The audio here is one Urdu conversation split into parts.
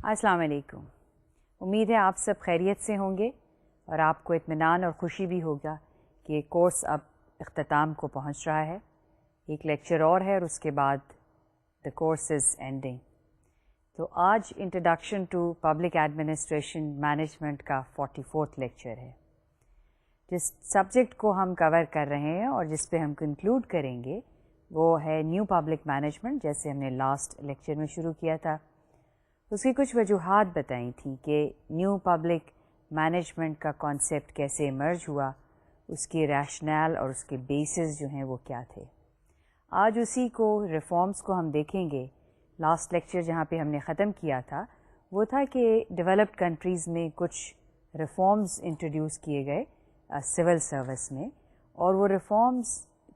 السلام علیکم. امید ہے آپ سب خیریت سے ہوں گے اور آپ کو اطمینان اور خوشی بھی ہوگا کہ کورس اب اختتام کو پہنچ رہا ہے. ایک لیکچر اور ہے اور اس کے بعد دا کورس از اینڈنگ. تو آج introduction to public administration management کا 44واں لیکچر ہے. جس سبجیکٹ کو ہم کور کر رہے ہیں اور جس پہ ہم کنکلوڈ کریں گے وہ ہے نیو پبلک مینجمنٹ، جیسے ہم نے لاسٹ لیکچر میں شروع کیا تھا. اس کی کچھ وجوہات بتائی تھیں کہ نیو پبلک مینجمنٹ کا کانسیپٹ کیسے ایمرج ہوا، اس کی ریشنل اور اس کے بیسز جو ہیں وہ کیا تھے. آج اسی کو ریفارمز کو ہم دیکھیں گے. لاسٹ لیکچر جہاں پہ ہم نے ختم کیا تھا وہ تھا کہ ڈیولپڈ کنٹریز میں کچھ ریفارمز انٹروڈیوس کیے گئے سول سروس میں، اور وہ ریفارمز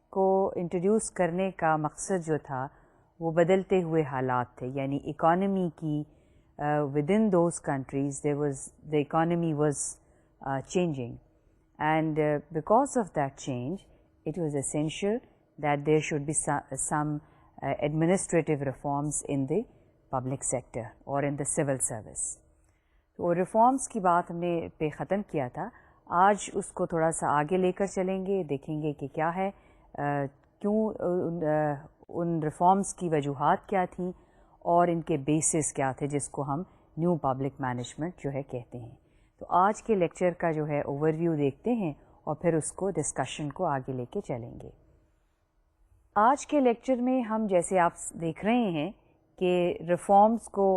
کو انٹروڈیوس کرنے کا مقصد جو تھا وہ بدلتے ہوئے حالات تھے. یعنی اکانومی کی within those countries the economy was changing, and because of that change it was essential that there should be some administrative reforms in the public sector or in the civil service. تو reforms کی بات ہم نے پہ ختم کیا تھا. آج اس کو تھوڑا سا آگے لے کر چلیں گے، دیکھیں گے کہ کیا ہے، کیوں ان ریفارمز کی وجوہات کیا تھیں اور ان کے بیسس کیا تھے جس کو ہم نیو پبلک مینجمنٹ جو ہے کہتے ہیں. تو آج کے لیکچر کا جو ہے اوور ویو دیکھتے ہیں اور پھر اس کو ڈسکشن کو آگے لے کے چلیں گے. آج کے لیکچر میں ہم جیسے آپ دیکھ رہے ہیں کہ ریفارمز کو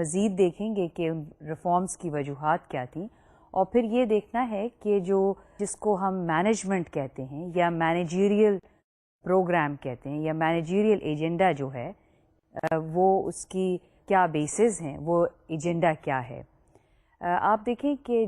مزید دیکھیں گے کہ ان ریفارمز کی وجوہات کیا تھیں، اور پھر یہ دیکھنا ہے کہ جس کو ہم مینجمنٹ کہتے ہیں یا مینیجریل پروگرام کہتے ہیں یا مینیجریل ایجنڈا جو ہے وہ اس کی کیا بیسز ہیں، وہ ایجنڈا کیا ہے. آپ دیکھیں کہ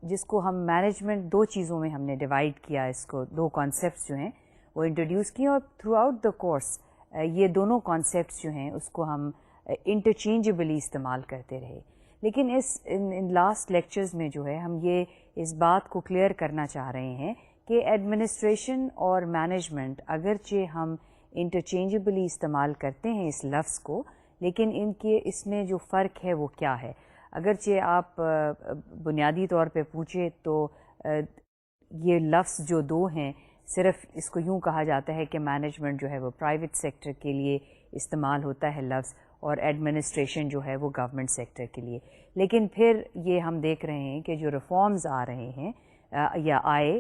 جس کو ہم مینجمنٹ دو چیزوں میں ہم نے ڈیوائڈ کیا، اس کو دو کانسیپٹس جو ہیں وہ انٹروڈیوس کیے، اور تھرو آؤٹ دا کورس یہ دونوں کانسیپٹس جو ہیں اس کو ہم انٹرچینجبلی استعمال کرتے رہے. لیکن ان لاسٹ لیکچرز میں جو ہے ہم یہ اس بات کو کلیئر کرنا چاہ رہے ہیں کہ ایڈمنسٹریشن اور مینجمنٹ اگرچہ ہم انٹرچینجبلی استعمال کرتے ہیں اس لفظ کو، لیکن اس میں جو فرق ہے وہ کیا ہے. اگرچہ آپ بنیادی طور پہ پوچھیں تو یہ لفظ جو دو ہیں، صرف اس کو یوں کہا جاتا ہے کہ مینجمنٹ جو ہے وہ پرائیویٹ سیکٹر کے لیے استعمال ہوتا ہے لفظ، اور ایڈمنسٹریشن جو ہے وہ گورنمنٹ سیکٹر کے لیے. لیکن پھر یہ ہم دیکھ رہے ہیں کہ جو ریفارمز آ رہے ہیں یا آئے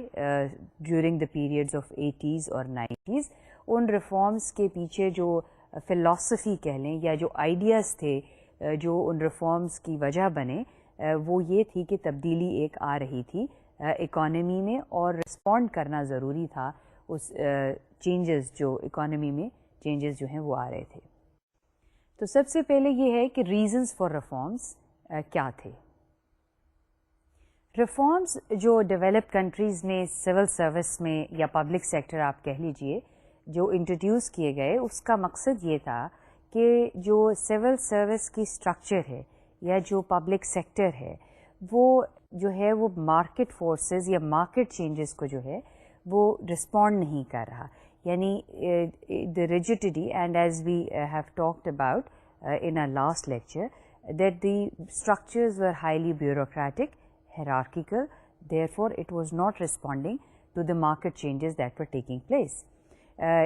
during the periods of 80s اور 90s، ان ریفارمز کے پیچھے جو فلاسفی کہہ لیں یا جو آئیڈیاز تھے جو ان ریفارمز کی وجہ بنے، وہ یہ تھی کہ تبدیلی ایک آ رہی تھی اکانومی میں، اور رسپونڈ کرنا ضروری تھا اس چینجز جو اکانومی میں چینجز جو ہیں وہ آ رہے تھے. تو سب سے پہلے یہ ہے کہ ریزنز فار ریفارمز کیا تھے. ریفارمز جو ڈیولپڈ کنٹریز میں سول سروس میں یا پبلک سیکٹر آپ کہہ لیجئے جو انٹروڈیوس کیے گئے، اس کا مقصد یہ تھا کہ جو سول سروس کی اسٹرکچر ہے یا جو پبلک سیکٹر ہے وہ جو ہے وہ مارکیٹ فورسز یا مارکیٹ چینجز کو جو ہے وہ رسپونڈ نہیں کر رہا. یعنی the rigidity, and as we have talked about in our last lecture, that the structures were highly bureaucratic, hierarchical, therefore it was not responding to the market changes that were taking place.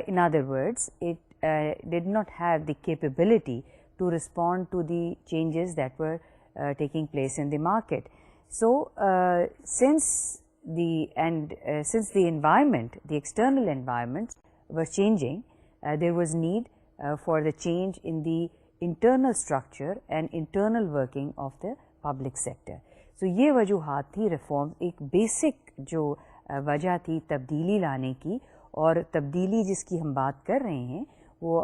In other words, it did not have the capability to respond to the changes that were taking place in the market. So since the environment, the external environment were changing, there was need for the change in the internal structure and internal working of the public sector. So یہ وجوہات تھی ریفارم، ایک بیسک جو وجہ تھی تبدیلی لانے کی، اور تبدیلی جس کی ہم بات کر رہے ہیں وہ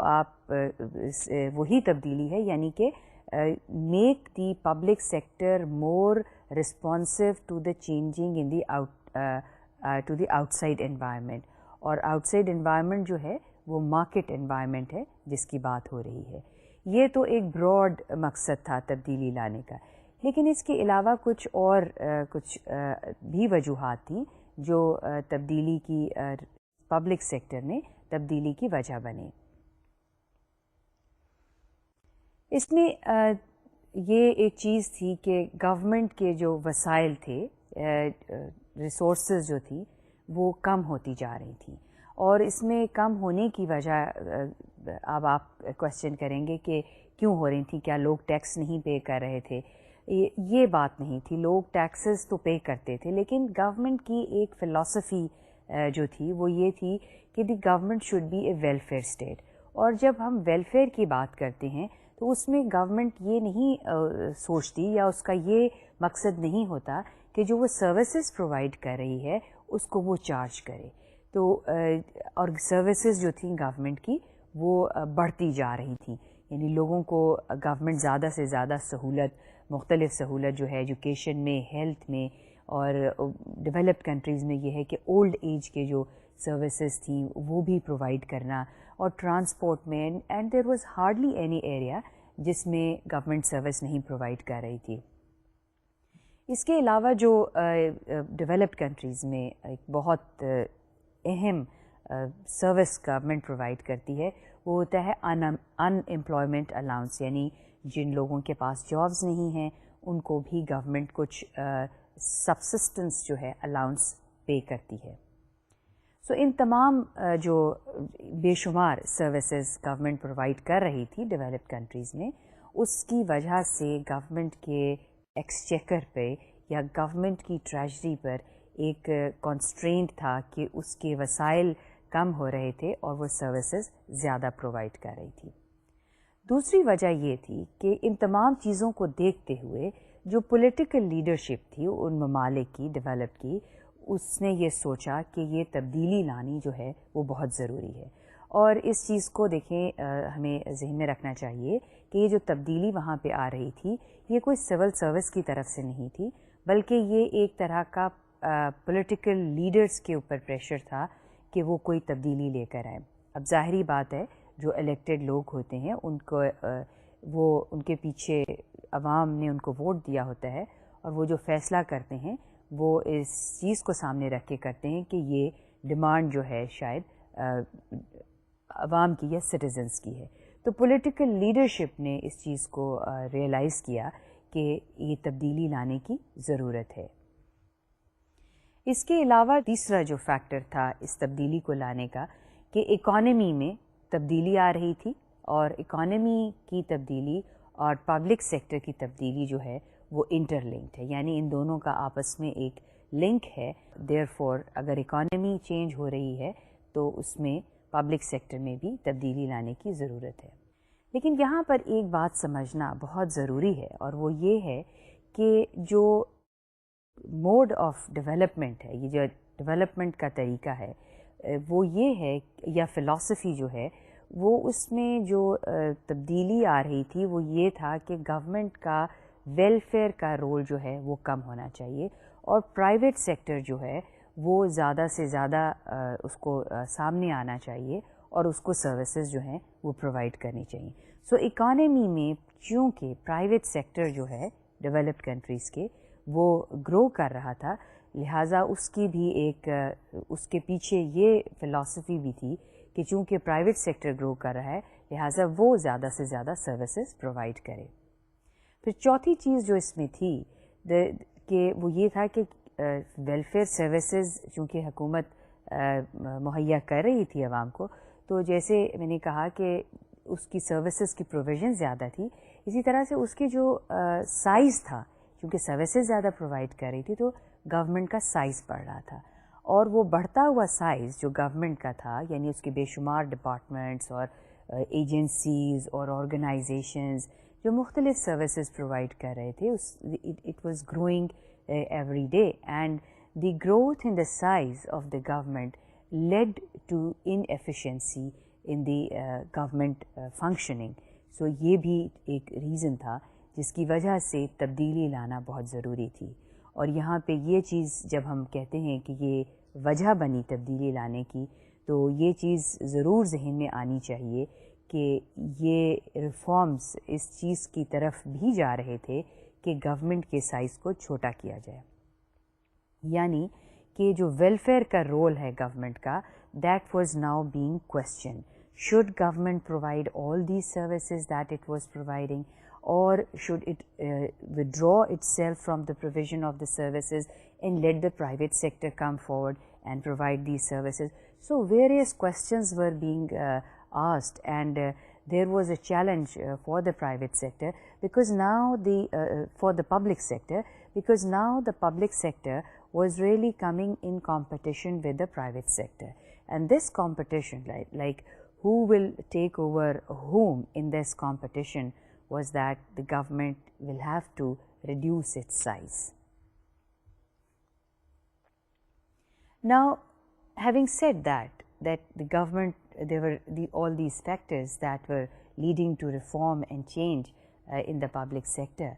وہی تبدیلی ہے، یعنی کہ make the public sector more responsive to the changing in the to the outside environment. اور outside environment جو ہے وہ market environment ہے جس کی بات ہو رہی ہے. یہ تو ایک براڈ مقصد تھا تبدیلی لانے کا، لیکن اس کے علاوہ کچھ بھی وجوہات تھیں جو تبدیلی کی پبلک سیکٹر میں تبدیلی کی وجہ بنے. اس میں یہ ایک چیز تھی کہ گورنمنٹ کے جو وسائل تھے، ریسورسز جو تھی وہ کم ہوتی جا رہی تھیں، اور اس میں کم ہونے کی وجہ اب آپ کوشچن کریں گے کہ کیوں ہو رہی تھیں، کیا لوگ ٹیکس نہیں پے کر رہے تھے؟ یہ بات نہیں تھی، لوگ ٹیکسز تو پے کرتے تھے، لیکن گورنمنٹ کی ایک فلاسفی جو تھی وہ یہ تھی کہ the government should be a welfare state. اور جب ہم ویلفیئر کی بات کرتے ہیں تو اس میں گورنمنٹ یہ نہیں سوچتی یا اس کا یہ مقصد نہیں ہوتا کہ جو وہ سروسز پرووائڈ کر رہی ہے اس کو وہ چارج کرے. تو اور سروسز جو تھیں گورنمنٹ کی وہ بڑھتی جا رہی تھیں، یعنی لوگوں کو گورنمنٹ زیادہ سے زیادہ سہولت، مختلف سہولت جو ہے ایجوکیشن میں، ہیلتھ میں، اور ڈیولپڈ کنٹریز میں یہ ہے کہ اولڈ ایج کے جو سروسز تھیں وہ بھی پرووائڈ کرنا، اور ٹرانسپورٹ میں، and there was hardly any area جس میں گورنمنٹ سروس نہیں پرووائڈ کر رہی تھی. اس کے علاوہ جو ڈیولپڈ کنٹریز میں ایک بہت اہم سروس گورنمنٹ پرووائڈ کرتی ہے وہ ہوتا ہے ان امپلائمنٹ الاؤنس، یعنی جن لوگوں کے پاس جابز نہیں ہیں ان کو بھی گورنمنٹ کچھ سبسسٹنس جو ہے الاؤنس پے کرتی ہے. سو ان تمام جو بے شمار سروسز گورنمنٹ پرووائڈ کر رہی تھی ڈیولپڈ کنٹریز میں، اس کی وجہ سے گورنمنٹ کے ایکسچیکر پہ یا گورنمنٹ کی ٹریجری پر ایک کانسٹرینٹ تھا کہ اس کے وسائل کم ہو رہے تھے اور وہ سروسز زیادہ پرووائڈ کر رہی تھی. دوسری وجہ یہ تھی کہ ان تمام چیزوں کو دیکھتے ہوئے جو پولیٹیکل لیڈرشپ تھی ان ممالک کی ڈیولپ کی، اس نے یہ سوچا کہ یہ تبدیلی لانی جو ہے وہ بہت ضروری ہے. اور اس چیز کو دیکھیں، ہمیں ذہن میں رکھنا چاہیے کہ یہ جو تبدیلی وہاں پہ آ رہی تھی یہ کوئی سول سروس کی طرف سے نہیں تھی، بلکہ یہ ایک طرح کا پولیٹیکل لیڈرز کے اوپر پریشر تھا کہ وہ کوئی تبدیلی لے کر آئے. اب ظاہری بات ہے جو الیکٹڈ لوگ ہوتے ہیں ان کو وہ ان کے پیچھے عوام نے ان کو ووٹ دیا ہوتا ہے، اور وہ جو فیصلہ کرتے ہیں وہ اس چیز کو سامنے رکھ کے کرتے ہیں کہ یہ ڈیمانڈ جو ہے شاید عوام کی یا سٹیزنز کی ہے. تو پولیٹیکل لیڈرشپ نے اس چیز کو ریئلائز کیا کہ یہ تبدیلی لانے کی ضرورت ہے. اس کے علاوہ تیسرا جو فیکٹر تھا اس تبدیلی کو لانے کا کہ اکانومی میں تبدیلی آ رہی تھی، اور اکانومی کی تبدیلی اور پبلک سیکٹر کی تبدیلی جو ہے وہ انٹر لنکڈ ہے، یعنی ان دونوں کا آپس میں ایک لنک ہے. دیئر فور اگر اکانومی چینج ہو رہی ہے تو اس میں پبلک سیکٹر میں بھی تبدیلی لانے کی ضرورت ہے. لیکن یہاں پر ایک بات سمجھنا بہت ضروری ہے، اور وہ یہ ہے کہ جو موڈ آف ڈیولپمنٹ ہے، یہ جو ڈیولپمنٹ کا طریقہ ہے وہ یہ ہے، یا فلاسفی جو ہے وہ اس میں جو تبدیلی آ رہی تھی وہ یہ تھا کہ گورنمنٹ کا ویلفیئر کا رول جو ہے وہ کم ہونا چاہیے، اور پرائیویٹ سیکٹر جو ہے وہ زیادہ سے زیادہ اس کو سامنے آنا چاہیے اور اس کو سروسز جو ہیں وہ پرووائڈ کرنی چاہیے. سو اکانومی میں چونکہ پرائیویٹ سیکٹر جو ہے ڈیولپڈ کنٹریز کے وہ گرو کر رہا تھا، لہٰذا اس کی بھی ایک اس کے پیچھے یہ فلاسفی بھی تھی کہ چونکہ پرائیویٹ سیکٹر گرو کر رہا ہے لہٰذا وہ زیادہ سے زیادہ سروسز پرووائڈ کرے. پھر چوتھی چیز جو اس میں تھی کہ وہ یہ تھا کہ ویلفیئر سروسز چونکہ حکومت مہیا کر رہی تھی عوام کو، تو جیسے میں نے کہا کہ اس کی سروسز کی پروویژن زیادہ تھی، اسی طرح سے اس کی جو سائز تھا، چونکہ سروسز زیادہ پرووائڈ کر رہی تھی تو گورنمنٹ کا سائز بڑھ رہا تھا. اور وہ بڑھتا ہوا سائز جو گورنمنٹ کا تھا، یعنی اس کے بے شمار ڈپارٹمنٹس اور ایجنسیز اور آرگنائزیشنز جو مختلف سروسز پرووائڈ کر رہے تھے، it was growing every day, and the growth in the size of the government led to inefficiency in the government functioning. So یہ بھی ایک ریزن تھا جس کی وجہ سے تبدیلی لانا بہت ضروری تھی. اور یہاں پہ یہ چیز جب ہم کہتے ہیں کہ یہ وجہ بنی تبدیلی لانے کی، تو یہ چیز ضرور ذہن میں آنی چاہیے کہ یہ ریفارمز اس چیز کی طرف بھی جا رہے تھے کہ گورنمنٹ کے سائز کو چھوٹا کیا جائے، یعنی کہ جو ویلفیئر کا رول ہے گورنمنٹ کا، that was now being question. Should government provide all these services that it was providing, or should it withdraw itself from the provision of the services and let the private sector come forward and provide these services? So various questions were being asked, and there was a challenge for the private sector, because now for the public sector, because now the public sector was really coming in competition with the private sector. And this competition, like who will take over whom in this competition, was that the government will have to reduce its size. Now, having said that the government, there were all these factors that were leading to reform and change in the public sector.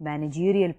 managerial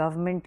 government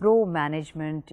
pro management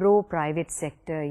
pro private sector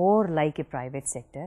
more like a private sector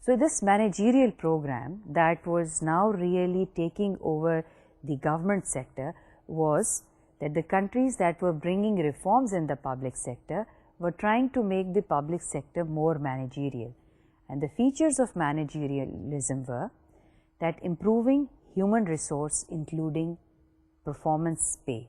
So this managerial program that was now really taking over the government sector was that the countries that were bringing reforms in the public sector were trying to make the public sector more managerial. And the features of managerialism were that improving human resource including performance pay.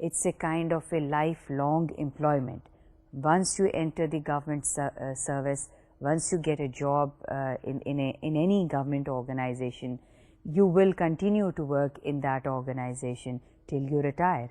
It's a kind of a lifelong employment. Once you enter the government service, once you get a job in any government organization, you will continue to work in that organization till you retire.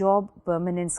job permanence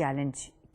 challenge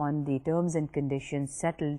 on the terms and conditions settled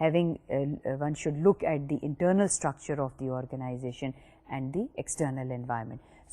having one should look at the internal structure of the organization and the external environment.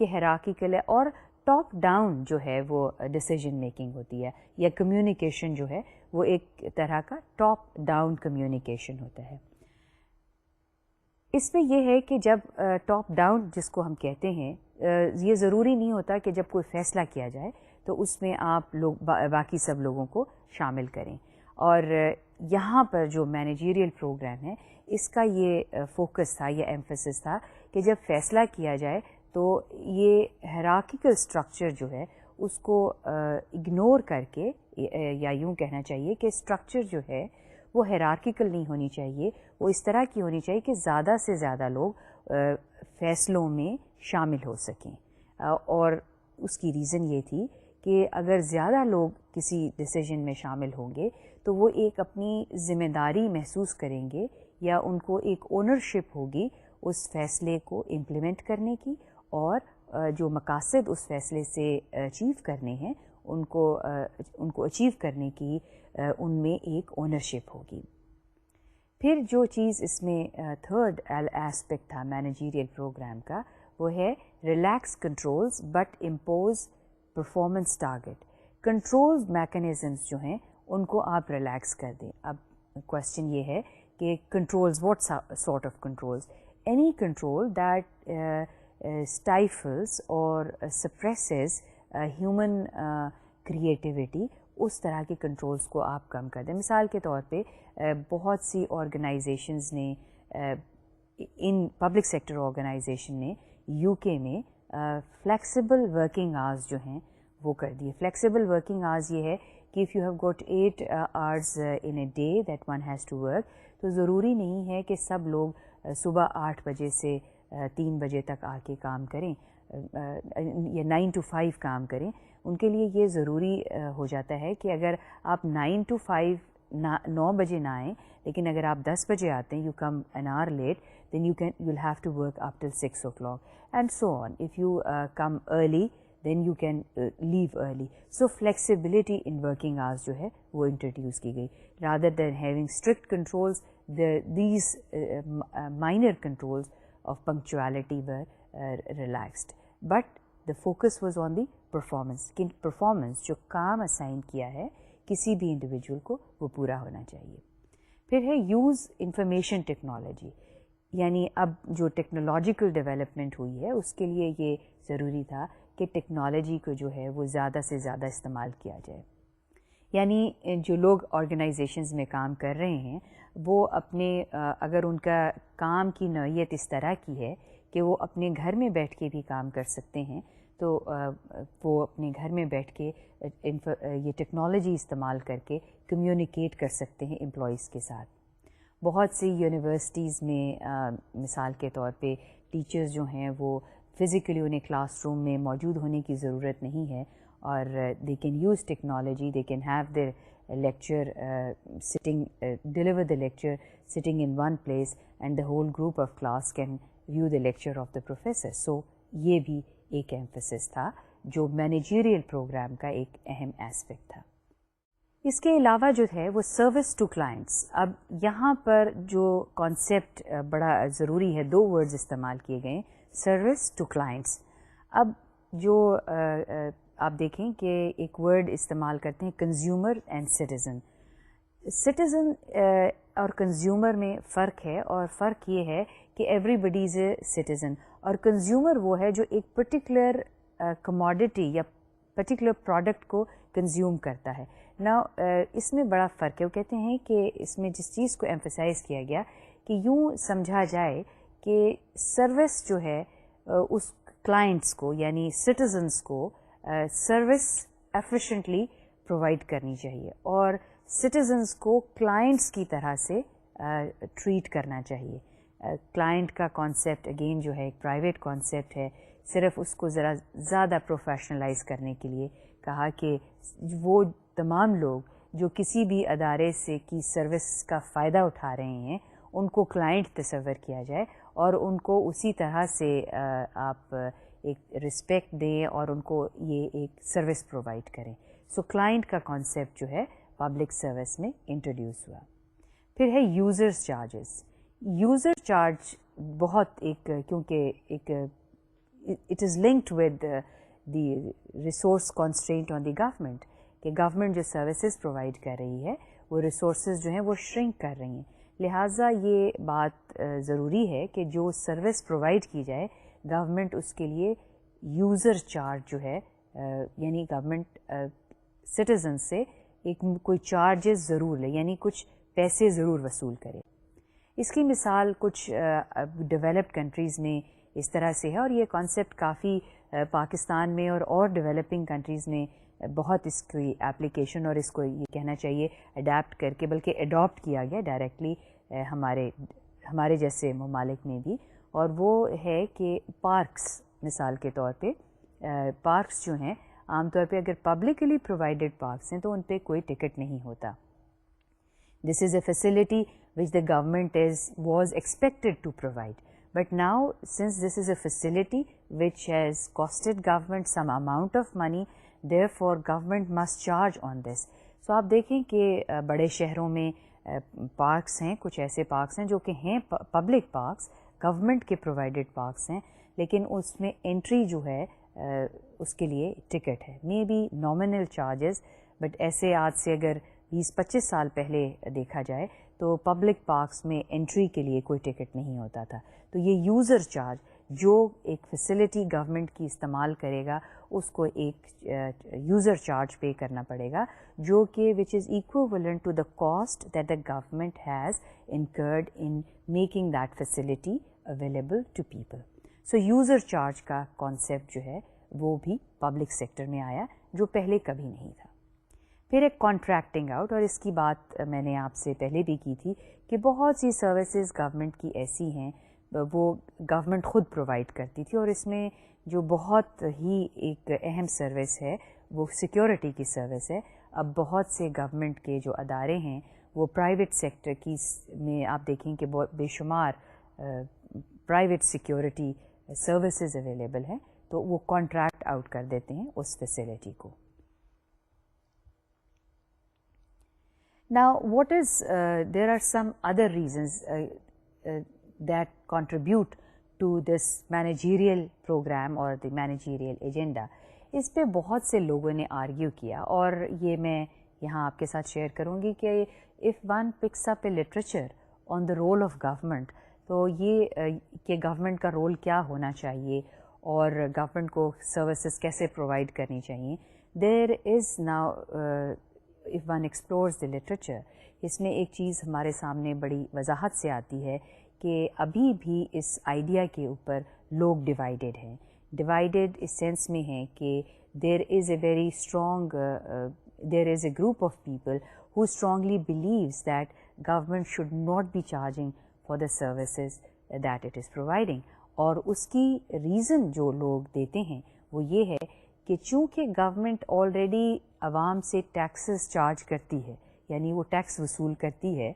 کہ ہیرارکیکل ہے اور ٹاپ ڈاؤن جو ہے وہ ڈیسیجن میکنگ ہوتی ہے یا کمیونیکیشن جو ہے وہ ایک طرح کا ٹاپ ڈاؤن کمیونیکیشن ہوتا ہے. اس میں یہ ہے کہ جب ٹاپ ڈاؤن جس کو ہم کہتے ہیں یہ ضروری نہیں ہوتا کہ جب کوئی فیصلہ کیا جائے تو اس میں آپ لوگ باقی سب لوگوں کو شامل کریں. اور یہاں پر جو مینیجریل پروگرام ہے اس کا یہ فوکس تھا یا ایمفیسس تھا کہ جب فیصلہ کیا جائے تو یہ ہیرارکیکل اسٹرکچر جو ہے اس کو اگنور کر کے یا یوں کہنا چاہیے کہ اسٹرکچر جو ہے وہ ہیرارکیکل نہیں ہونی چاہیے, وہ اس طرح کی ہونی چاہیے کہ زیادہ سے زیادہ لوگ فیصلوں میں شامل ہو سکیں. اور اس کی ریزن یہ تھی کہ اگر زیادہ لوگ کسی ڈیسیجن میں شامل ہوں گے تو وہ ایک اپنی ذمہ داری محسوس کریں گے یا ان کو ایک اونرشپ ہوگی اس فیصلے کو امپلیمنٹ کرنے کی, اور جو مقاصد اس فیصلے سے اچیو کرنے ہیں ان کو اچیو کرنے کی ان میں ایک اونرشپ ہوگی. پھر جو چیز اس میں تھرڈ ایسپیکٹ تھا مینیجریل پروگرام کا وہ ہے relax controls but impose performance target. Control mechanisms جو ہیں ان کو آپ ریلیکس کر دیں. اب کوشچن یہ ہے کہ controls what sort of controls? Any control that stifles اور سپریسز ہیومن کریٹیوٹی, اس طرح کے کنٹرولز کو آپ کم کر دیں. مثال کے طور پہ بہت سی آرگنائزیشنز نے ان پبلک سیکٹر آرگنائزیشن نے یو کے میں فلیکسیبل ورکنگ آورز جو ہیں وہ کر دیے. فلیکسیبل ورکنگ آورز یہ ہے کہ if you have got 8 hours in a day that one has to work, تو ضروری نہیں ہے کہ سب لوگ صبح 8 بجے سے 3 بجے تک آ کے کام کریں یا 9 to 5 کام کریں. ان کے لیے یہ ضروری ہو جاتا ہے کہ اگر آپ 9 to 5 9 بجے نہ آئیں, لیکن اگر آپ 10 بجے آتے ہیں, you come an hour late, then you'll have to work up till 6 o'clock and so on. If you come early, then you can leave early. So flexibility in working hours جو ہے وہ introduce کی گئی. Rather than having strict controls, these minor controls of punctuality were relaxed. But the focus was on the performance. کہ performance جو کام assign کیا ہے کسی بھی انڈیویجول کو وہ پورا ہونا چاہیے. پھر ہے یوز انفارمیشن ٹیکنالوجی, یعنی اب جو ٹیکنالوجیکل ڈیولپمنٹ ہوئی ہے اس کے لیے یہ ضروری تھا کہ ٹیکنالوجی کو جو ہے وہ زیادہ سے زیادہ استعمال کیا جائے. یعنی جو لوگ آرگنائزیشنز میں کام کر رہے ہیں وہ اپنے اگر ان کا کام کی نوعیت اس طرح کی ہے کہ وہ اپنے گھر میں بیٹھ کے بھی کام کر سکتے ہیں تو وہ اپنے گھر میں بیٹھ کے یہ ٹیکنالوجی استعمال کر کے کمیونیکیٹ کر سکتے ہیں امپلائیز کے ساتھ. بہت سی یونیورسٹیز میں مثال کے طور پہ ٹیچرز جو ہیں وہ فزیکلی انہیں کلاس روم میں موجود ہونے کی ضرورت نہیں ہے, اور they can use technology, they can have their lecture sitting, deliver the lecture sitting in one place, and the whole group of class can view the lecture of the professor. So یہ بھی ایک ایمفیسس تھا جو مینیجریل پروگرام کا ایک اہم ایسپیکٹ تھا. اس کے علاوہ جو ہے وہ سروس ٹو کلائنٹس. اب یہاں پر جو کانسیپٹ بڑا ضروری ہے, 2 ورڈز استعمال کیے گئے, سروس ٹو کلائنٹس. اب جو آپ دیکھیں کہ ایک ورڈ استعمال کرتے ہیں کنزیومر اینڈ سٹیزن. سٹیزن اور کنزیومر میں فرق ہے, اور فرق یہ ہے کہ everybody is a citizen, اور کنزیومر وہ ہے جو ایک پرٹیکولر کموڈٹی یا پرٹیکولر پروڈکٹ کو کنزیوم کرتا ہے. نا اس میں بڑا فرق ہے. وہ کہتے ہیں کہ اس میں جس چیز کو ایمفیسائز کیا گیا کہ یوں سمجھا جائے کہ سروس جو ہے اس کلائنٹس کو یعنی سٹیزنس کو سروس ایفیشینٹلی پرووائڈ کرنی چاہیے, اور سٹیزنس کو کلائنٹس کی طرح سے ٹریٹ کرنا چاہیے. کلائنٹ کا کانسیپٹ اگین جو ہے ایک پرائیویٹ کانسیپٹ ہے. صرف اس کو ذرا زیادہ پروفیشنلائز کرنے کے لیے کہا کہ وہ تمام لوگ جو کسی بھی ادارے سے کی سروس کا فائدہ اٹھا رہے ہیں ان کو کلائنٹ تصور کیا جائے, اور ان کو اسی طرح سے آپ ایک رسپیکٹ دیں اور ان کو یہ ایک سروس پرووائڈ کریں. سو کلائنٹ کا کانسیپٹ جو ہے پبلک سروس میں انٹروڈیوس ہوا. پھر ہے یوزرز چارجز. یوزر چارج بہت ایک کیونکہ ایک it is linked with the resource constraint on the government کہ گورنمنٹ جو سروسز پرووائڈ کر رہی ہے وہ ریسورسز جو ہیں وہ شرنک کر رہی ہیں. لہٰذا یہ بات ضروری ہے کہ جو سروس پرووائڈ کی جائے گورنمنٹ اس کے لیے یوزر چارج جو ہے یعنی گورنمنٹ سٹیزن سے ایک کوئی چارجز ضرور لے, یعنی کچھ پیسے ضرور وصول کرے. اس کی مثال کچھ ڈیولپڈ کنٹریز میں اس طرح سے ہے, اور یہ کانسیپٹ کافی پاکستان میں اور ڈیولپنگ کنٹریز میں بہت اس کی اپلیکیشن اور اس کو یہ کہنا چاہیے اڈیپٹ کر کے بلکہ اڈاپٹ کیا گیا ڈائریکٹلی ہمارے جیسے ممالک میں بھی. اور وہ ہے کہ پارکس, مثال کے طور پہ پارکس جو ہیں عام طور پہ اگر پبلکلی پرووائڈیڈ پارکس ہیں تو ان پہ کوئی ٹکٹ نہیں ہوتا. This is a facility which the government was expected to provide. But now, since this is a facility which has costed government some amount of money, therefore government must charge on this. So آپ دیکھیں کہ بڑے شہروں میں پارکس ہیں, کچھ ایسے پارکس ہیں جو کہ ہیں پبلک پارکس, گورنمنٹ کے پرووائڈیڈ پارکس ہیں, لیکن اس میں انٹری جو ہے اس کے لیے ٹکٹ ہے, may be nominal charges, but ایسے آج سے اگر 20-25 سال پہلے دیکھا جائے تو پبلک پارکس میں انٹری کے لیے کوئی ٹکٹ نہیں ہوتا تھا. تو یہ یوزر چارج جو ایک فیسلٹی گورنمنٹ کی استعمال کرے گا اس کو ایک یوزر چارج پے کرنا پڑے گا, جو کہ which is equivalent to the cost that the government has incurred in making that facility available to people. So user charge کا کانسیپٹ جو ہے وہ بھی پبلک سیکٹر میں آیا جو پہلے کبھی نہیں تھا. پھر ایک کانٹریکٹنگ آؤٹ, اور اس کی بات میں نے آپ سے پہلے بھی کی تھی کہ بہت سی سروسز گورنمنٹ کی ایسی ہیں وہ گورنمنٹ خود پرووائڈ کرتی تھی, اور اس میں جو بہت ہی ایک اہم سروس ہے وہ سیکیورٹی کی سروس ہے. اب بہت سے گورنمنٹ کے جو ادارے ہیں وہ پرائیویٹ سیکٹر کی میں آپ دیکھیں کہ بے شمار پرائیویٹ سیکیورٹی سروسز اویلیبل ہیں, تو وہ کانٹریکٹ آؤٹ کر دیتے ہیں اس فیسلٹی کو. Now, there are some other reasons that contribute to this managerial program or the managerial agenda. اس پہ بہت سے لوگوں نے آرگیو کیا, اور یہ میں یہاں آپ کے ساتھ شیئر کروں گی کہ if one picks up a literature on the role of government, تو یہ کہ گورنمنٹ کا رول کیا ہونا چاہیے اور گورنمنٹ کو سروسز کیسے پرووائڈ کرنی چاہیے. there is now if one explores the literature, اس میں ایک چیز ہمارے سامنے بڑی وضاحت سے آتی ہے کہ ابھی بھی اس آئیڈیا کے اوپر لوگ ڈیوائیڈڈ ہیں. ڈیوائیڈڈ اس سینس میں ہیں کہ there is a group of people who strongly believes that government should not be charging for the services that it is providing. اور اس کی ریزن جو لوگ دیتے ہیں وہ یہ ہے کہ چونکہ گورنمنٹ آلریڈی عوام سے ٹیکسز چارج کرتی ہے, یعنی وہ ٹیکس وصول کرتی ہے,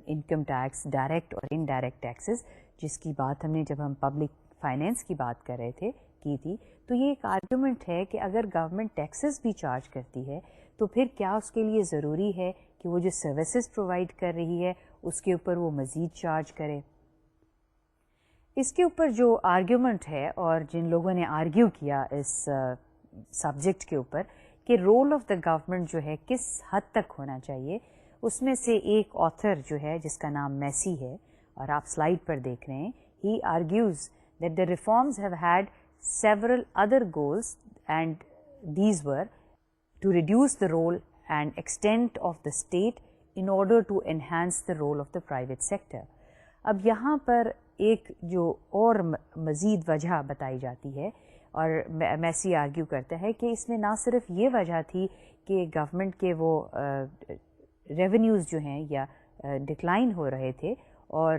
انکم ٹیکس, ڈائریکٹ اور انڈائریکٹ ٹیکسز, جس کی بات ہم نے جب ہم پبلک فائنینس کی بات کر رہے تھے کی تھی, تو یہ ایک آرگیومنٹ ہے کہ اگر گورنمنٹ ٹیکسز بھی چارج کرتی ہے تو پھر کیا اس کے لیے ضروری ہے کہ وہ جو سروسز پرووائڈ کر رہی ہے اس کے اوپر وہ مزید چارج کرے. اس کے اوپر جو آرگیومنٹ ہے اور جن لوگوں نے آرگیو کیا اس سبجیکٹ کے اوپر کہ رول آف دا گورنمنٹ جو ہے کس حد تک ہونا چاہیے, اس میں سے ایک آتھر جو ہے جس کا نام میسی ہے اور آپ سلائیڈ پر دیکھ رہے ہیں, he argues that the reforms have had several other goals and these were to reduce the role and extent of the state in order to enhance the role of the private sector. اب یہاں پر ایک جو اور مزید وجہ بتائی جاتی ہے, اور میسی آرگیو کرتا ہے کہ اس میں نہ صرف یہ وجہ تھی کہ گورنمنٹ کے وہ ریونیوز جو ہیں یا ڈکلائن ہو رہے تھے اور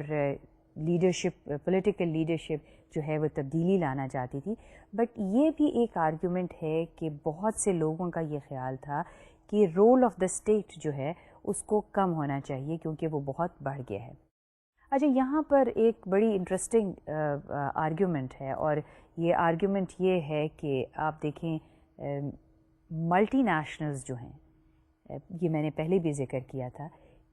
لیڈرشپ, پولیٹیکل لیڈرشپ جو ہے وہ تبدیلی لانا چاہتی تھی, بٹ یہ بھی ایک آرگیومنٹ ہے کہ بہت سے لوگوں کا یہ خیال تھا کہ رول آف دا اسٹیٹ جو ہے اس کو کم ہونا چاہیے کیونکہ وہ بہت بڑھ گیا ہے. اچھا, یہاں پر ایک بڑی انٹرسٹنگ آرگیومنٹ ہے, اور یہ آرگیومنٹ یہ ہے کہ آپ دیکھیں ملٹی نیشنلز جو ہیں, یہ میں نے پہلے بھی ذکر کیا تھا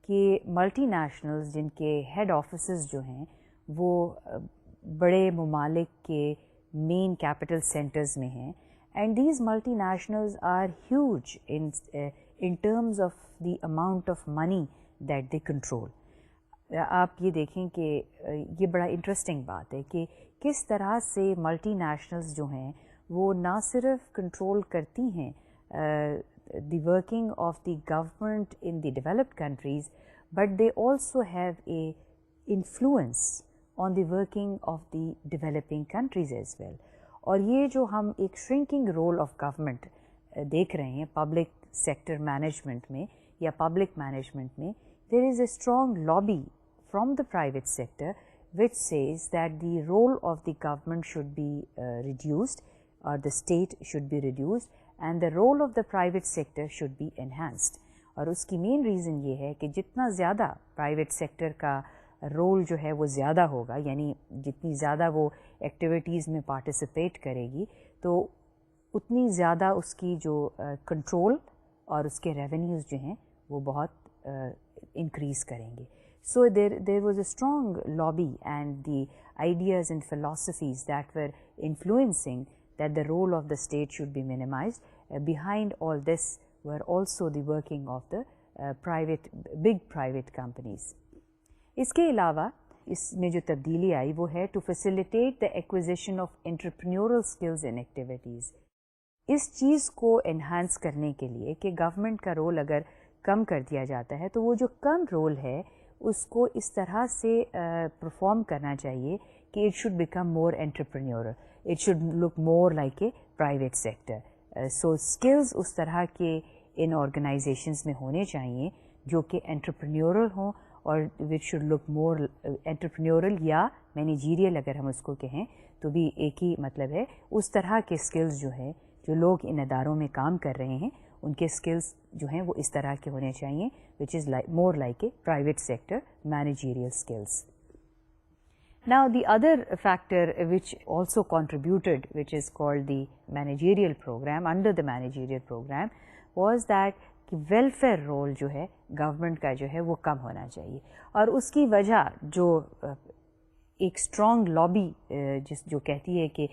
کہ ملٹی نیشنلز جن کے ہیڈ آفیسز جو ہیں وہ بڑے ممالک کے مین کیپٹل سینٹرز میں ہیں. And these multinationals are huge in terms of the amount of money that they control. آپ یہ دیکھیں کہ یہ بڑا انٹرسٹنگ بات ہے کہ کس طرح سے ملٹی نیشنلز جو ہیں وہ نہ صرف کنٹرول کرتی ہیں the working of the government in the developed countries, but they also have a influence on the working of the developing countries as well. اور یہ جو ہم ایک شرنکنگ رول آف گورنمنٹ دیکھ رہے ہیں پبلک سیکٹر مینجمنٹ میں یا پبلک مینجمنٹ میں, there is a strong lobby from the private sector which says that the role of the government should be reduced or the state should be reduced and the role of the private sector should be enhanced. اور اس کی مین ریزن یہ ہے کہ جتنا زیادہ پرائیویٹ سیکٹر کا رول جو ہے وہ زیادہ ہوگا, یعنی جتنی زیادہ وہ ایکٹیویٹیز میں پارٹیسپیٹ کرے گی تو اتنی زیادہ اس کی جو کنٹرول اور اس کے ریونیوز جو ہیں وہ بہت انکریز کریں گے. So there was a strong lobby and the ideas and philosophies that were influencing that the role of the state should be minimized. Behind all this were also the working of the big private companies. اس کے علاوہ اس میں جو تبدیلی آئی وہ ہے to facilitate the acquisition of entrepreneurial skills and activities. اس چیز کو انہانس کرنے کے لیے کہ گورنمنٹ کا رول اگر کم کر دیا جاتا ہے تو وہ جو کم رول ہے اس کو اس طرح سے پرفارم کرنا چاہیے کہ it should become more entrepreneurial, it should look more like a private sector. So skills اس طرح کے ان آرگنائزیشنز میں ہونے چاہیے جو کہ انٹرپرینیورل ہوں اور وچ شوڈ لک مور انٹرپرینیورل یا مینیجیریل اگر ہم اس کو کہیں تو بھی ایک ہی مطلب ہے. اس طرح کے اسکلز جو ہیں جو لوگ ان اداروں میں کام کر رہے ہیں ان کے اسکلز جو ہیں وہ اس طرح کے ہونے چاہیے which is more like a private sector managerial skills. Now the other factor which also contributed, which is called the managerial program, under the managerial program, was that welfare role جو ہے گورنمنٹ کا جو ہے وہ کم ہونا چاہیے. اور اس کی وجہ جو ایک اسٹرانگ لابی جو کہتی ہے کہ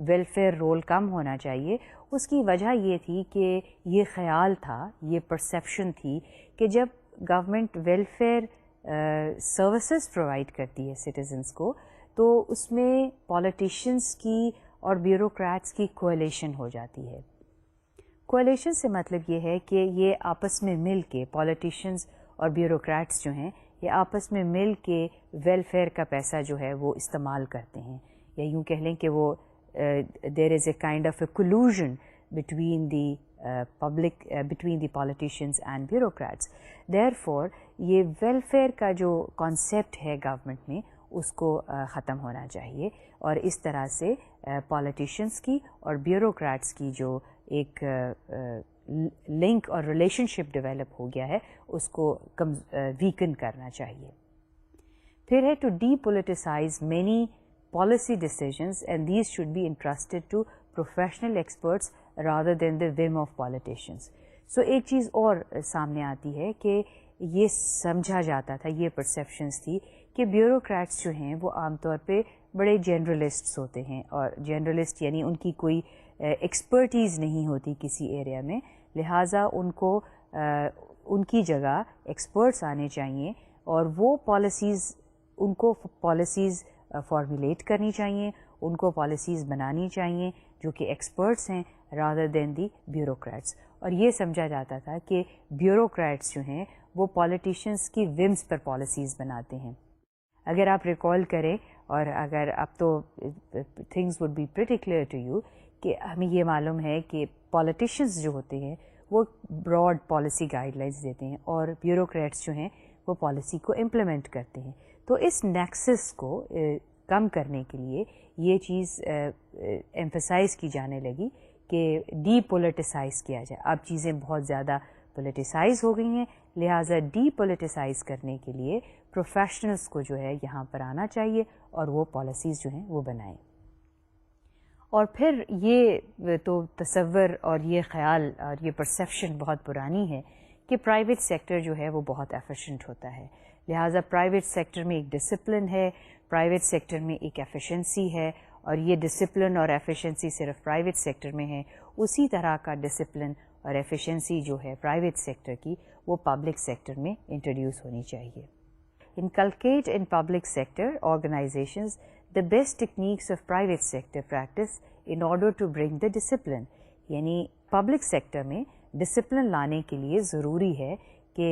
ویلفیئر رول کم ہونا چاہیے, اس کی وجہ یہ تھی کہ یہ خیال تھا, یہ پرسیپشن تھی کہ جب گورنمنٹ ویلفیئر سروسز پرووائڈ کرتی ہے سٹیزنس کو تو اس میں پولیٹیشینس کی اور بیوروکریٹس کی کولیشن ہو جاتی ہے. کولیشن سے مطلب یہ ہے کہ یہ آپس میں مل کے پولیٹیشینس اور بیوروکریٹس جو ہیں یہ آپس میں مل کے ویلفیئر کا پیسہ جو ہے وہ استعمال کرتے ہیں, یا یوں کہہ لیں کہ وہ there is a kind of a collusion between the public between the politicians and bureaucrats. Therefore یہ ویلفیئر کا جو کانسیپٹ ہے گورنمنٹ میں اس کو ختم ہونا چاہیے, اور اس طرح سے پولیٹیشینس کی اور بیوروکریٹس کی جو ایک لنک اور ریلیشن شپ ڈیولپ ہو گیا ہے اس کو ویکن کرنا چاہیے. پھر ہے to depoliticise many policy decisions and these should be entrusted to professional experts rather than the whim of politicians. So ایک چیز اور سامنے آتی ہے کہ یہ سمجھا جاتا تھا, یہ پرسیپشنز تھی کہ بیوروکریٹس جو ہیں وہ عام طور پہ بڑے جنرلسٹس ہوتے ہیں, اور جنرلسٹ یعنی ان کی کوئی ایکسپرٹیز نہیں ہوتی کسی ایریا میں, لہٰذا ان کو ان کی جگہ ایکسپرٹس آنے چاہیے اور وہ پالیسیز ان کو پالیسیز فارمولیٹ کرنی چاہیے, ان کو پالیسیز بنانی چاہیے جو کہ ایکسپرٹس ہیں رادر دین دی بیوروکریٹس. اور یہ سمجھا جاتا تھا کہ بیوروکریٹس جو ہیں وہ پالیٹیشینس کی ومس پر پالیسیز بناتے ہیں. اگر آپ ریکال کریں, اور اگر اب تو things would be pretty clear to you کہ ہمیں یہ معلوم ہے کہ پالیٹیشینس جو ہوتے ہیں وہ براڈ پالیسی گائیڈ لائنس دیتے ہیں اور بیوروکریٹس جو ہیں وہ پالیسی کو امپلیمنٹ کرتے ہیں. تو اس نیکسس کو کم کرنے کے لیے یہ چیز ایمفسائز کی جانے لگی کہ ڈی پولیٹیسائز کیا جائے. اب چیزیں بہت زیادہ پولیٹیسائز ہو گئی ہیں, لہٰذا ڈی پولیٹیسائز کرنے کے لیے پروفیشنلز کو جو ہے یہاں پر آنا چاہیے اور وہ پالیسیز جو ہیں وہ بنائیں. اور پھر یہ تو تصور اور یہ خیال اور یہ پرسیپشن بہت پرانی ہے کہ پرائیویٹ سیکٹر جو ہے وہ بہت ایفیشینٹ ہوتا ہے, لہٰذا پرائیویٹ سیکٹر میں ایک ڈسپلن ہے, پرائیویٹ سیکٹر میں ایک ایفیشنسی ہے, اور یہ ڈسپلن اور ایفیشنسی صرف پرائیویٹ سیکٹر میں ہے، اسی طرح کا ڈسپلن اور ایفیشنسی جو ہے پرائیویٹ سیکٹر کی وہ پبلک سیکٹر میں انٹروڈیوس ہونی چاہیے. Inculcate in public sector organizations the best techniques of private sector practice in order to bring the discipline. یعنی پبلک سیکٹر میں ڈسپلن لانے کے لیے ضروری ہے کہ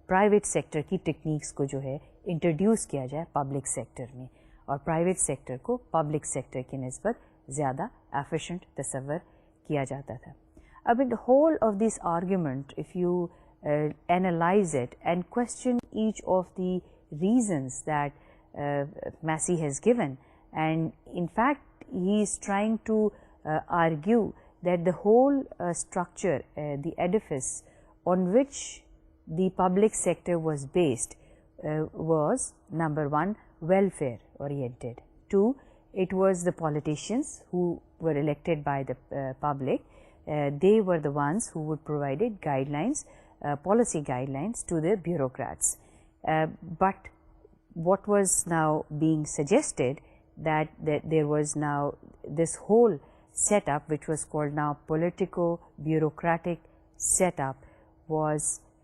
پرائیویٹ سیکٹر کی ٹیکنیکس کو جو ہے انٹروڈیوس کیا جائے پبلک سیکٹر میں، اور پرائیویٹ سیکٹر کو پبلک سیکٹر کی نسبت زیادہ ایفیشینٹ تصور کیا جاتا تھا. اب in whole of this argument if you analyze it and question each of the reasons that Massey has given, and in fact he is trying to argue that the whole structure, the edifice on which the public sector was based was, number one, welfare oriented. Two, it was the politicians who were elected by the public. They were the ones who would provide guidelines, policy guidelines to the bureaucrats. But what was now being suggested that there was now this whole setup which was called now politico-bureaucratic setup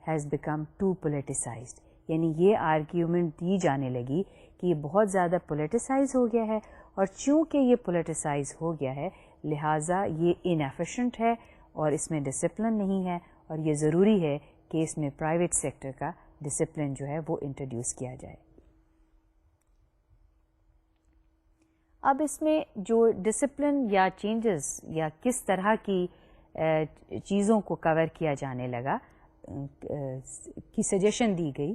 has become too politicized. یعنی یہ آرگیومنٹ دی جانے لگی کہ یہ بہت زیادہ پولیٹیسائز ہو گیا ہے، اور چونکہ یہ پولیٹیسائز ہو گیا ہے لہٰذا یہ انیفیشینٹ ہے اور اس میں ڈسپلن نہیں ہے، اور یہ ضروری ہے کہ اس میں پرائیویٹ سیکٹر کا ڈسپلن جو ہے وہ انٹروڈیوس کیا جائے. اب اس میں جو ڈسپلن یا چینجز یا کس طرح کی چیزوں کو کور کیا جانے لگا کی سجیشن دی گئی،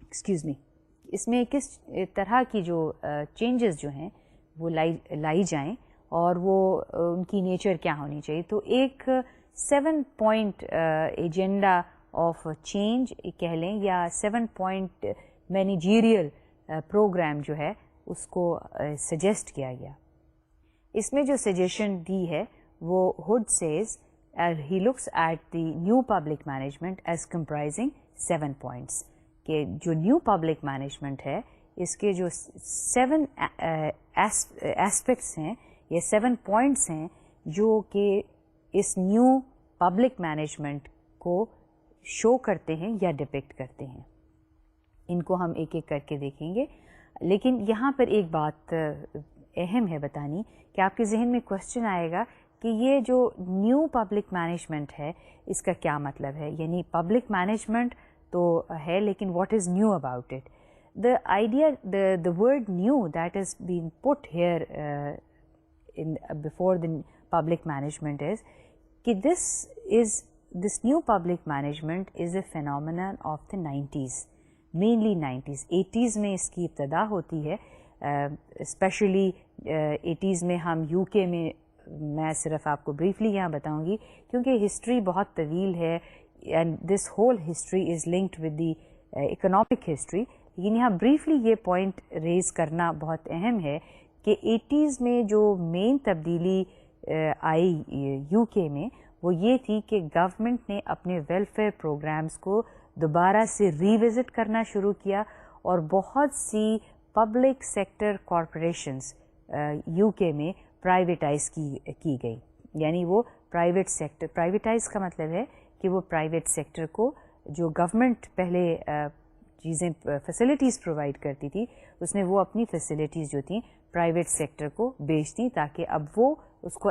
ایکسکیوز می، اس میں کس طرح کی جو چینجز جو ہیں وہ لائی جائیں اور وہ ان کی نیچر کیا ہونی چاہیے. تو ایک 7 پوائنٹ ایجنڈا آف چینج کہہ لیں یا 7 پوائنٹ مینیجیریل پروگرام جو ہے اس کو سجیسٹ کیا گیا. اس میں جو سجیشن دی ہے وہ Hood says he looks at the new public management as comprising 7 points, کہ جو نیو پبلک مینجمنٹ ہے اس کے جو 7 ایسپیکٹس ہیں یا 7 پوائنٹس ہیں جو کہ اس نیو پبلک مینجمنٹ کو شو کرتے ہیں یا ڈپکٹ کرتے ہیں. ان کو ہم ایک ایک کر کے دیکھیں گے، لیکن یہاں پر ایک بات اہم ہے بتانی کہ آپ کے ذہن میں کوشچن آئے گا کہ یہ جو نیو پبلک مینجمنٹ ہے اس کا کیا مطلب ہے. یعنی پبلک مینجمنٹ تو ہے لیکن what is new about it. the idea, the word new that is being put here before the public management is کہ this new public management is a phenomenon of the 90s, mainly 90s. 80s میں اس کی ابتدا ہوتی ہے، اسپیشلی 80s میں ہم یو کے میں صرف آپ کو بریفلی یہاں بتاؤں گی کیونکہ ہسٹری بہت طویل ہے and this whole history is linked with the economic history. لیکن یہاں بریفلی یہ پوائنٹ ریز کرنا بہت اہم ہے کہ 80s میں جو مین تبدیلی آئی یو کے میں وہ یہ تھی کہ گورنمنٹ نے اپنے ویلفیئر پروگرامز کو دوبارہ سے ریوزٹ کرنا شروع کیا اور بہت سی پبلک سیکٹر کارپوریشنز یو کے میں پرائیویٹائز کی گئی. یعنی وہ پرائیویٹ سیکٹر، پرائیویٹائز کا مطلب ہے کہ وہ پرائیویٹ سیکٹر کو جو گورنمنٹ پہلے چیزیں فیسلٹیز پرووائڈ کرتی تھی اس نے وہ اپنی فیسلٹیز جو تھیں پرائیویٹ سیکٹر کو بیچ دیں تاکہ اب وہ اس کو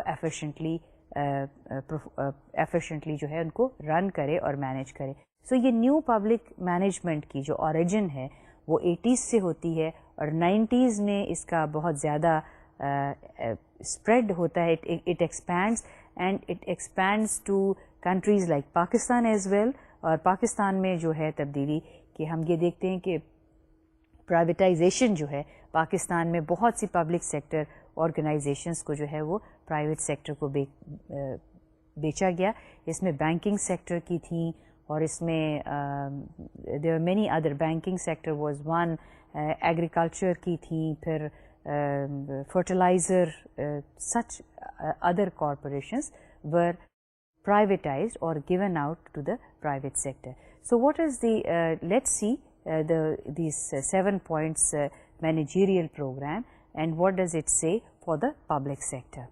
ایفیشینٹلی جو ہے ان کو رن کرے اور مینیج کرے. سو یہ نیو پبلک مینجمنٹ کی جو اوریجن ہے وہ 80s سے ہوتی ہے اور 90s میں اس کا بہت زیادہ اسپریڈ ہوتا ہے. It expands and it expands to countries like Pakistan as well. اور پاکستان میں جو ہے تبدیلی کہ ہم یہ دیکھتے ہیں کہ پرائیویٹائزیشن جو ہے پاکستان میں بہت سی پبلک سیکٹر آرگنائزیشنز کو جو ہے وہ پرائیویٹ سیکٹر کو بیچا گیا. اس میں بینکنگ سیکٹر کی تھیں اور اس میں there are many other. Banking sector was one, agriculture کی تھیں، پھر fertiliser, such other corporations were privatized or given out to the private sector. So what is the let's see these 7 points managerial program, and what does it say for the public sector.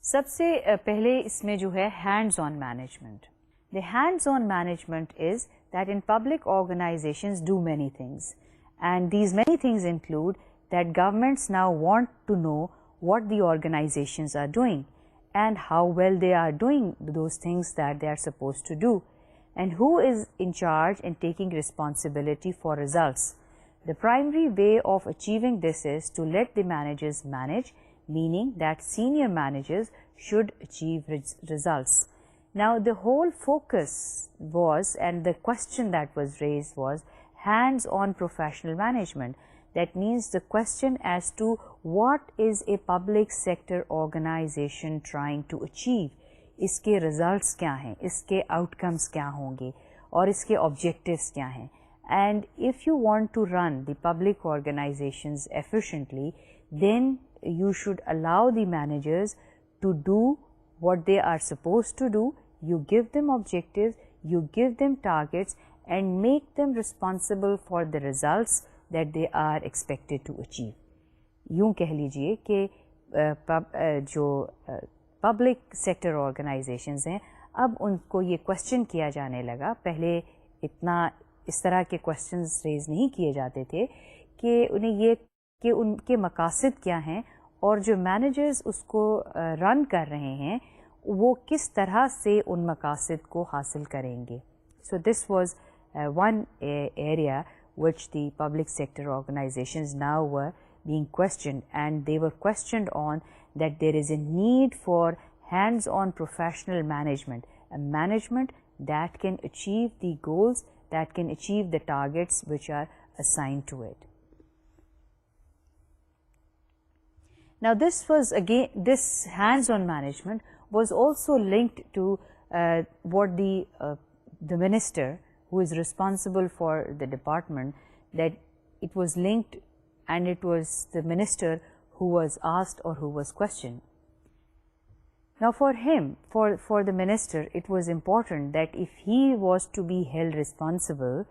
سب سے پہلے اس میں جو ہے hands on management. The hands on management is that in public organizations do many things, and these many things include that governments now want to know what the organizations are doing and how well they are doing those things that they are supposed to do, and who is in charge and taking responsibility for results. The primary way of achieving this is to let the managers manage, meaning that senior managers should achieve results. Now the whole focus was, and the question that was raised was, hands-on professional management. That means the question as to what is a public sector organization trying to achieve. اس کے results کیا ہیں, اس کے outcomes کیا ہوں گے, اور اس کے objectives کیا ہیں. And if you want to run the public organizations efficiently, then you should allow the managers to do what they are supposed to do. You give them objectives, you give them targets, and make them responsible for the results that they are expected to achieve. یوں کہہ لیجئے کہ جو پبلک سیکٹر آرگنائزیشنز ہیں, اب ان کو یہ کوشچن کیا جانے لگا. پہلے اتنا اس طرح کے کوشچنز ریز نہیں کیے جاتے تھے کہ انہیں یہ کہ ان کے مقاصد کیا ہیں اور جو مینیجرز اس کو رن کر رہے ہیں وہ کس طرح سے ان مقاصد کو حاصل کریں گے. So this was one area which the public sector organizations now were being questioned, and they were questioned on that there is a need for hands-on professional management, a management that can achieve the goals, that can achieve the targets which are assigned to it. Now this hands-on management was also linked to what the minister who is responsible for the department, that it was linked, and it was the minister who was asked or who was questioned. Now for him, for the minister, it was important that if he was to be held responsible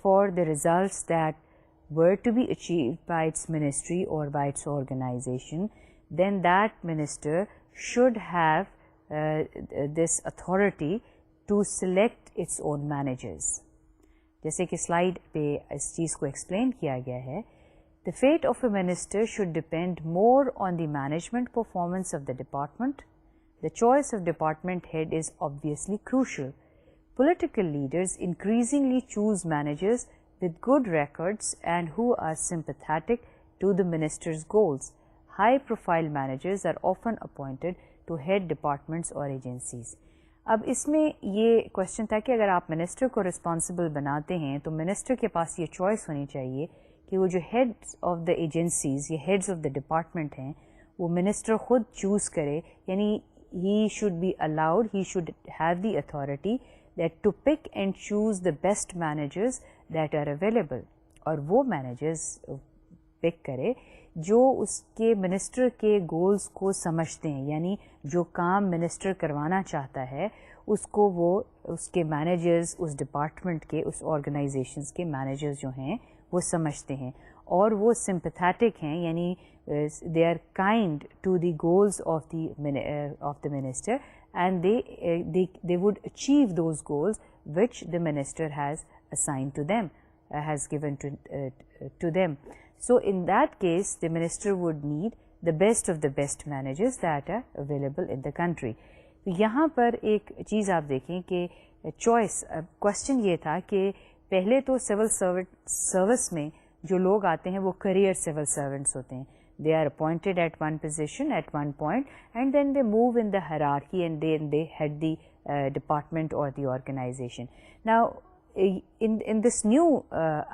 for the results that were to be achieved by its ministry or by its organization, then that minister should have this authority to select its own managers. جیسے کہ سلائیڈ پہ اس چیز کو ایکسپلین کیا گیا ہے, the fate of a minister should depend more on the management performance of the department. The choice of department head is obviously crucial. Political leaders increasingly choose managers with good records and who are sympathetic to the minister's goals. High-profile managers are often appointed to head departments or agencies. اب اس میں یہ کوشچن تھا کہ اگر آپ منسٹر کو رسپانسبل بناتے ہیں تو منسٹر کے پاس یہ چوائس ہونی چاہیے کہ وہ جو ہیڈز آف دا ایجنسیز یا ہیڈز آف دا ڈپارٹمنٹ ہیں وہ منسٹر خود چوز کرے, یعنی he should be allowed, he should have the authority that to pick and choose the best managers that are available, اور وہ مینیجرز پک کرے جو اس کے منسٹر کے گولز کو سمجھتے ہیں, یعنی جو کام منسٹر کروانا چاہتا ہے اس کو وہ اس کے مینیجرز, اس ڈپارٹمنٹ کے, اس آرگنائزیشنز کے مینیجرز جو ہیں وہ سمجھتے ہیں, اور وہ سمپیتھیٹک ہیں, یعنی they are kind to the goals of the minister, and they would achieve those goals which the minister has assigned to them, has given to them. So in that case, the minister would need the best of the best managers that are available in the country. تو یہاں پر ایک چیز آپ دیکھیں کہ چوائس, کوشچن یہ تھا کہ پہلے تو سول سروس میں جو لوگ آتے ہیں وہ کریئر سول سرونٹس ہوتے ہیں. They are appointed at one position at one point, and then they move in the hierarchy, and then they head the department or the organization. Now, in this new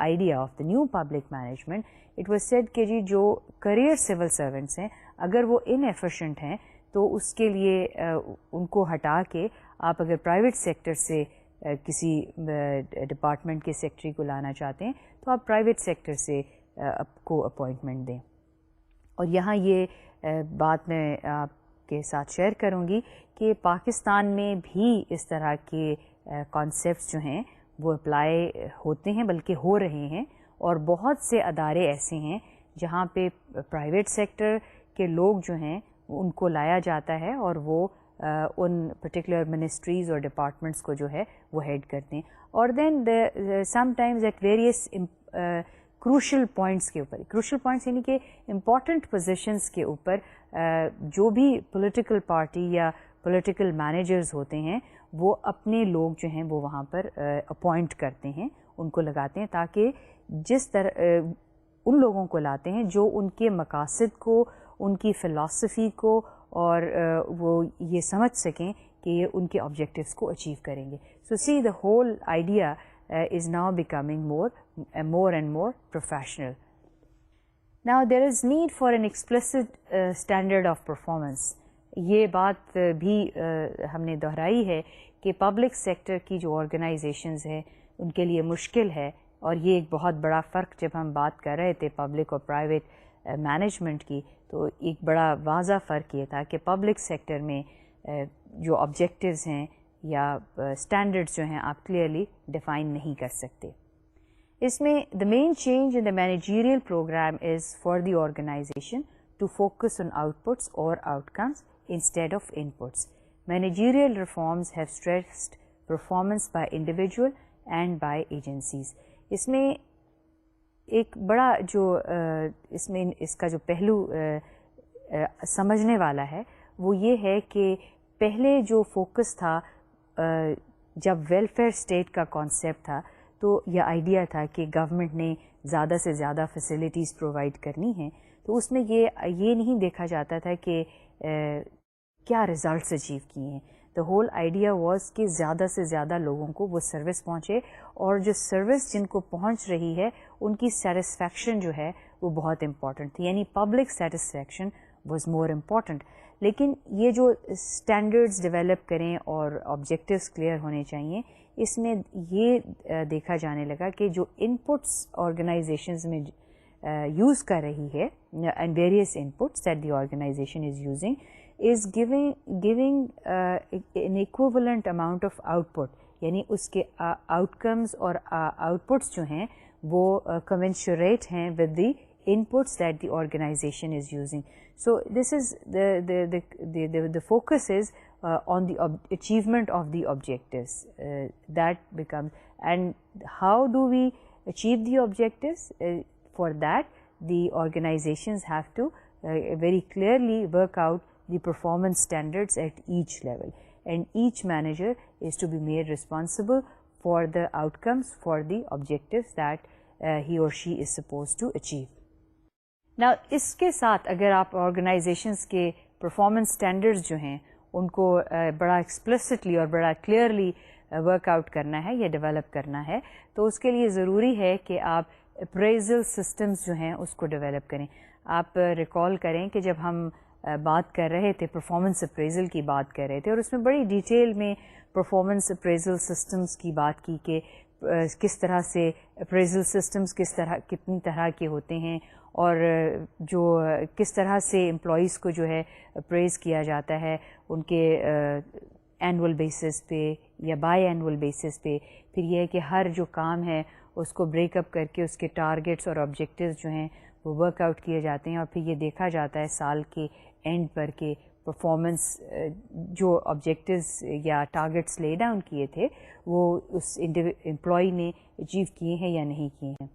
idea of the new public management, it was said کہ جی جو کریئر سول سرونٹس ہیں اگر وہ ان ایفیشینٹ ہیں تو اس کے لیے ان کو ہٹا کے آپ اگر پرائیویٹ سیکٹر سے کسی ڈپارٹمنٹ کے سیکٹری کو لانا چاہتے ہیں تو آپ پرائیویٹ سیکٹر سے کو اپوائنٹمنٹ دیں. اور یہاں یہ بات میں آپ کے ساتھ شیئر کروں گی کہ پاکستان میں بھی اس طرح کے کانسیپٹس جو ہیں وہ اپلائی ہوتے ہیں, بلکہ ہو رہے ہیں, اور بہت سے ادارے ایسے ہیں جہاں پہ پرائیویٹ سیکٹر کے لوگ جو ہیں ان کو لایا جاتا ہے اور وہ ان پرٹیکولر منسٹریز اور ڈپارٹمنٹس کو جو ہے وہ ہیڈ کرتے ہیں. اور then some times at various crucial points کے اوپر, کروشل پوائنٹس یعنی کہ امپورٹنٹ پوزیشنس کے اوپر جو بھی پولیٹیکل پارٹی یا پولیٹیکل مینیجرز ہوتے ہیں وہ اپنے لوگ جو ہیں وہ وہاں پر اپوائنٹ کرتے ہیں, ان کو لگاتے ہیں تاکہ جس طرح ان لوگوں کو لاتے ہیں جو ان کے مقاصد کو, ان کی فلسفی کو اور وہ یہ سمجھ سکیں کہ یہ ان کے آبجیکٹیوز کو اچیو کریں گے. So see the whole idea is now becoming more and more professional. Now there is need for an explicit standard of performance. یہ بات بھی ہم نے دہرائی ہے کہ پبلک سیکٹر کی جو آرگنائزیشنز ہیں ان کے لیے مشکل ہے, اور یہ ایک بہت بڑا فرق جب ہم بات کر رہے تھے پبلک اور پرائیویٹ مینجمنٹ کی, تو ایک بڑا واضح فرق یہ تھا کہ پبلک سیکٹر میں جو آبجیکٹیوز ہیں یا اسٹینڈرڈس جو ہیں آپ کلیئرلی ڈیفائن نہیں کر سکتے. اس میں the main change in the managerial programme is for the organisation to focus on outputs اور outcomes instead of inputs. Managerial reforms have stressed performance by individual and by agencies. اس میں ایک بڑا جو اس کا جو پہلو سمجھنے والا ہے وہ یہ ہے کہ پہلے جو فوکس تھا جب ویلفیئر اسٹیٹ کا کانسیپٹ تھا تو یہ آئیڈیا تھا کہ گورنمنٹ نے زیادہ سے زیادہ فیسلٹیز پرووائڈ کرنی ہیں, تو اس میں یہ نہیں دیکھا جاتا تھا کہ کیا ریزلٹس اچیو کیے ہیں. دا ہول آئیڈیا واز کہ زیادہ سے زیادہ لوگوں کو وہ سروس پہنچے, اور جو سروس جن کو پہنچ رہی ہے ان کی سیٹسفیکشن جو ہے وہ بہت امپورٹنٹ تھی, یعنی public satisfaction was more important. لیکن یہ جو اسٹینڈرڈز ڈیولپ کریں اور آبجیکٹیوز کلیئر ہونے چاہیے, اس میں یہ دیکھا جانے لگا کہ جو ان پٹس آرگنائزیشنز میں یوز کر رہی ہے and various inputs that the organisation is using is giving an equivalent amount of output, یعنی اس کے آؤٹ کمز اور آؤٹ پٹس جو ہیں وہ commensurate ہیں with the inputs that the organization is using. So this is the focus is on the achievement of the objectives. That becomes, and how do we achieve the objectives? For that, the organizations have to very clearly work out the performance standards at each level, and each manager is to be made responsible for the outcomes, for the objectives that he or she is supposed to achieve. Now اس کے ساتھ اگر آپ آرگنائزیشنس کے پرفارمنس اسٹینڈرڈز جو ہیں ان کو بڑا ایکسپلسٹلی اور بڑا کلیئرلی ورک آؤٹ کرنا ہے یا ڈیولپ کرنا ہے, تو اس کے لیے ضروری ہے کہ آپ اپریزل سسٹمز جو ہیں اس کو ڈیولپ کریں. آپ ریکال کریں کہ جب ہم بات کر رہے تھے پرفارمنس اپریزل کی بات کر رہے تھے, اور اس میں بڑی ڈیٹیل میں پرفارمنس اپریزل سسٹمز کی بات کی کہ کس طرح سے اپریزل سسٹمز کتنی طرح کے ہوتے ہیں, اور جو کس طرح سے امپلائیز کو جو ہے اپریز کیا جاتا ہے ان کے اینول بیسس پہ یا بائی اینول بیسس پہ. پھر یہ ہے کہ ہر جو کام ہے اس کو بریک اپ کر کے اس کے ٹارگیٹس اور آبجیکٹیوز جو ہیں وہ ورک آؤٹ کیے جاتے ہیں, اور پھر یہ دیکھا جاتا ہے سال کے اینڈ پر کہ پرفارمنس جو آبجیکٹیوز یا ٹارگیٹس لے ڈاؤن کیے تھے وہ اس امپلائی نے اچیو کیے ہیں یا نہیں کیے ہیں.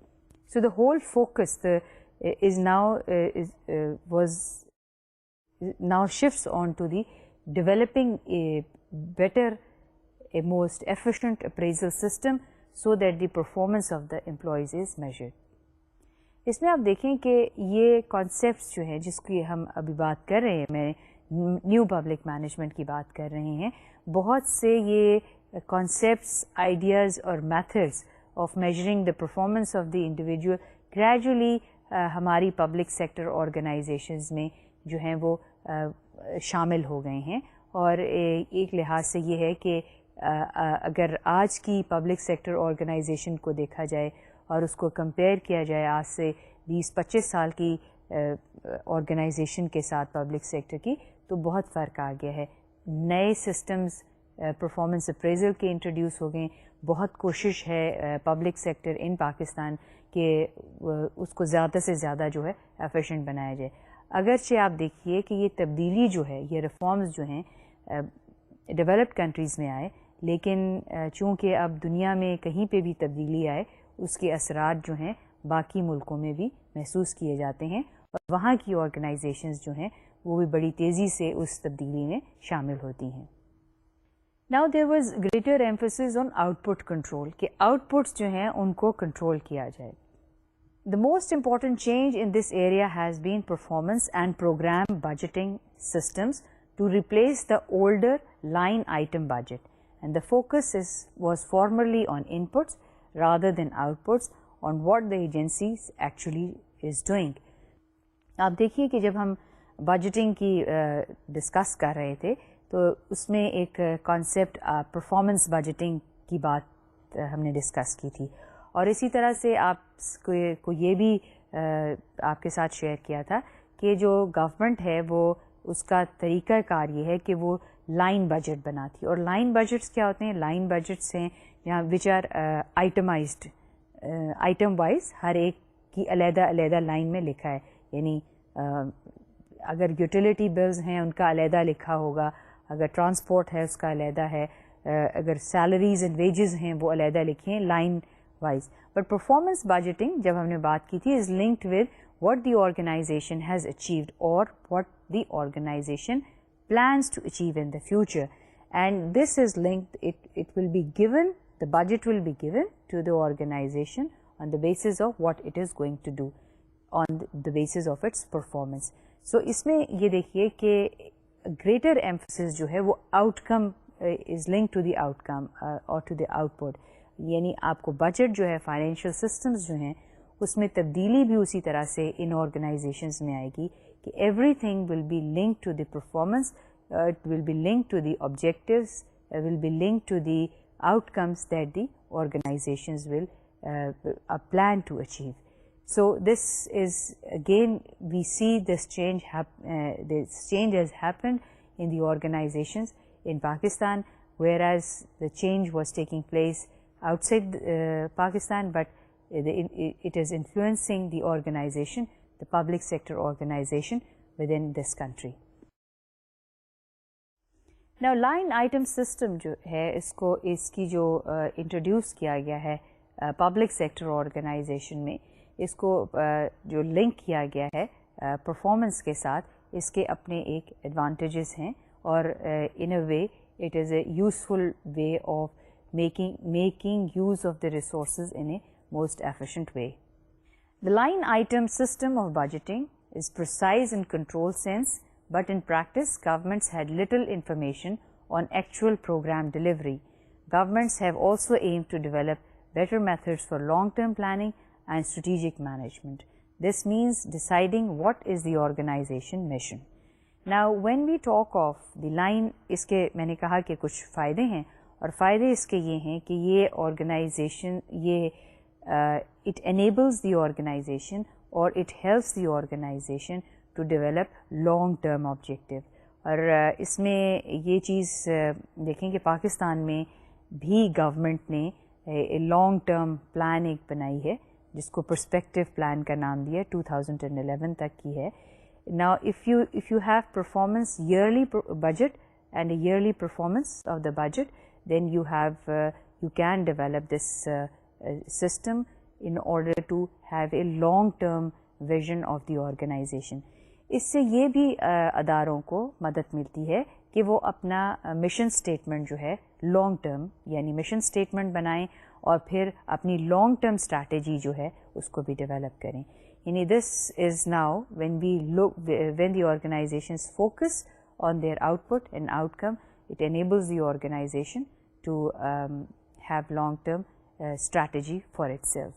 So the whole focus is now shifts on to the developing a better, a most efficient appraisal system so that the performance of the employees is measured. اس میں آپ دیکھیں کہ یہ کانسیپٹس جو ہیں جس کی ہم ابھی بات کر رہے ہیں, میں نیو پبلک مینجمنٹ کی بات کر رہے ہیں, بہت سے یہ کانسیپٹس, آئیڈیاز اور methods of measuring the performance of the individual gradually ہماری پبلک سیکٹر آرگنائزیشنز میں جو ہیں وہ شامل ہو گئے ہیں. اور ایک لحاظ سے یہ ہے کہ اگر آج کی پبلک سیکٹر آرگنائزیشن کو دیکھا جائے اور اس کو کمپیئر کیا جائے آج سے 20-25 سال کی آرگنائزیشن کے ساتھ پبلک سیکٹر کی, تو بہت فرق آ گیا ہے. نئے سسٹمز پرفارمنس اپریزل کے انٹروڈیوس ہو گئے. بہت کوشش ہے پبلک سیکٹر ان پاکستان کہ اس کو زیادہ سے زیادہ جو ہے ایفیشینٹ بنایا جائے. اگرچہ آپ دیکھیے کہ یہ تبدیلی جو ہے، یہ ریفارمز جو ہیں ڈیولپڈ کنٹریز میں آئے، لیکن چونکہ اب دنیا میں کہیں پہ بھی تبدیلی آئے اس کے اثرات جو ہیں باقی ملکوں میں بھی محسوس کیے جاتے ہیں، اور وہاں کی آرگنائزیشنز جو ہیں وہ بھی بڑی تیزی سے اس تبدیلی میں شامل ہوتی ہیں. Now there was greater emphasis on output control کہ آؤٹ پٹس جو ہیں ان کو کنٹرول کیا جائے. The most important change in this area has been performance and program budgeting systems to replace the older line item budget, and the focus was formerly on inputs rather than outputs on what the agencies actually is doing. آپ دیکھیے کہ جب ہم بجٹنگ کی ڈسکس کر رہے تھے تو اس میں ایک کانسیپٹ پرفارمنس بجٹنگ کی بات ہم نے ڈسکس کی تھی، اور اسی طرح سے آپ کو یہ بھی آپ کے ساتھ شیئر کیا تھا کہ جو گورنمنٹ ہے وہ اس کا طریقہ کار یہ ہے کہ وہ لائن بجٹ بناتی ہے. اور لائن بجٹس کیا ہوتے ہیں؟ لائن بجٹس ہیں جہاں which are itemised, item wise ہر ایک کی علیحدہ علیحدہ لائن میں لکھا ہے. یعنی اگر یوٹیلیٹی بلز ہیں ان کا علیحدہ لکھا ہوگا، اگر ٹرانسپورٹ ہے اس کا علیحدہ ہے، اگر سیلریز اینڈ ویجز ہیں وہ علیحدہ لکھے ہیں line wise. But performance budgeting جب ہم نے بات کی تھی is linked with what the organisation has achieved اور what the organisation plans to achieve in the future, and this is linked, it will be given, the budget will be given to the organization on the basis of what it is going to do, on the basis of its performance. So اس میں یہ دیکھیے کہ greater emphasis جو ہے وہ outcome is linked to the outcome or to the output. یعنی آپ کو بجٹ جو ہے فائنینشیل سسٹمز جو ہیں اس میں تبدیلی بھی اسی طرح سے ان آرگنائزیشنز میں آئے گی کہ everything will be linked to the performance, it will be linked to the objectives, it will be linked to the outcomes that the organizations will plan to achieve. So this is again we see this change has happened in the organizations in Pakistan, whereas the change was taking place outside Pakistan, but it is influencing the organization, the public sector organization within this country. Now line item system جو ہے اس کی جو انٹروڈیوس کیا گیا ہے پبلک سیکٹر آرگنائزیشن میں، اس کو جو لنک کیا گیا ہے پرفارمنس کے ساتھ، اس کے اپنے ایک ایڈوانٹیجز ہیں، اور in a way it is a useful way of making use of the resources in a most efficient way. The line item system of budgeting is precise in control sense, but in practice governments had little information on actual program delivery. Governments have also aimed to develop better methods for long-term planning and strategic management. This means deciding what is the organization mission. Now when we talk of the line، اس کے میں نے کہا کہ کچھ فائدے ہیں، اور فائدے اس کے یہ ہیں کہ یہ organization it enables the organization or it helps the organization to develop long term objective. اور اس میں یہ چیز دیکھیں کہ پاکستان میں بھی گورنمنٹ نے لانگ ٹرم پلان ایک بنائی ہے جس کو پرسپیکٹو پلان کا نام دیا 2011 تک کی ہے. Now if you have performance yearly budget and a yearly performance of the budget, then you can develop this system in order to have a long term vision of the organization. اس سے یہ بھی اداروں کو مدد ملتی ہے کہ وہ اپنا مشن اسٹیٹمنٹ جو ہے لانگ ٹرم، یعنی مشن اسٹیٹمنٹ بنائیں اور پھر اپنی لانگ ٹرم اسٹریٹجی جو ہے اس کو بھی ڈیولپ کریں. یعنی this is now when the organisations focus on their output and outcome, it enables the organization to have long-term strategy for itself.